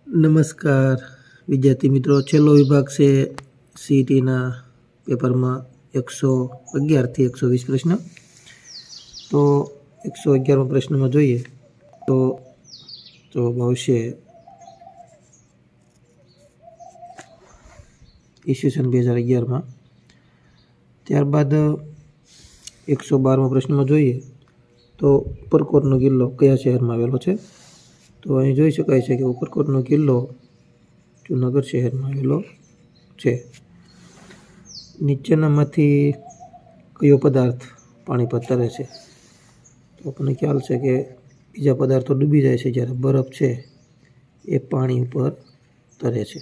नमस्कार विद्यार्थी मित्रों, छेल्लो विभाग से सीईटी पेपर में 111 थी 120 प्रश्न। तो 111 प्रश्न में जोईए तो जवाब आवशे ईस्वीसन 2011 में। त्यारबाद 112 प्रश्न में जोईए तो उपरकोटनो किल्लो कया शहर में आवेलो छे। तो अहीं जोई शकाय छे कि उपरकोटनो किल्लो जूनागढ़ शहर में आवेलो छे। नीचेनामांथी कयो पदार्थ पाणी पर तरे छे। तो आपने ख्याल छे कि बीजा पदार्थो डूबी जाय छे ज्यारे बरफ छे ए पाणी पर तरे छे।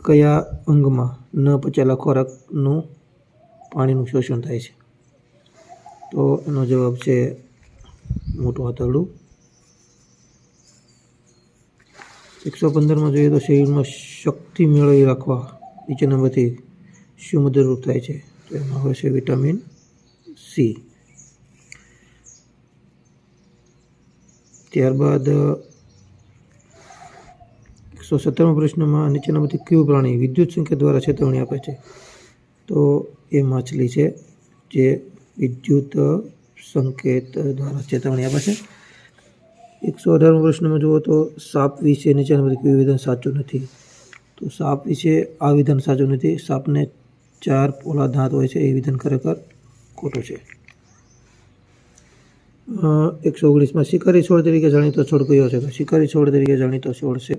कया अंगमां न पचेला खोराकनुं पाणीनुं शोषण थाय छे। तो एनो जवाब छे मोटुं आंतरडुं। 115 में जोईए तो शरीर में शक्ति मेळवी राखवा नीचेनामांथी शुं मददरूप थाय छे। तो एमां आवशे विटामिन सी। त्यारबाद 117 प्रश्न में नीचेनामांथी कयुं प्राणी विद्युत संकेत द्वारा चेतवणी आपे छे। तो ए माछली छे जे विद्युत संकेत द्वारा चेतवणी आपे छे। 118 प्रश्न में जुओ तो साप विषे नीचेनामांथी कयुं विधान साचुं नथी। तो साप विषे आ विधान साचुं नथी। सापने 4 पोला दांत होय छे ए विधान खरेखर खोटुं छे। 119 में शिकारी छोड़ तरीके जाणीतो छोड़ कयो छे। तो शिकारी छोड़ तरीके जाणीतो छोड़ छे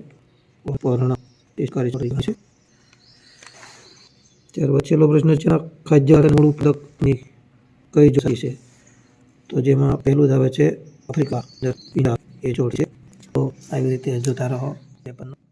पर्ण। शिकारी छोड़ छे। त्यारबाद छेल्लो प्रश्न छे खाद्य आहार मूळ उत्पादकनी कई जाति छे। तो जेमां पहेલું આવે છે आफ्रिका ए छोड़ छे। तो આવી રીતે જોતા રહો પેપરનું।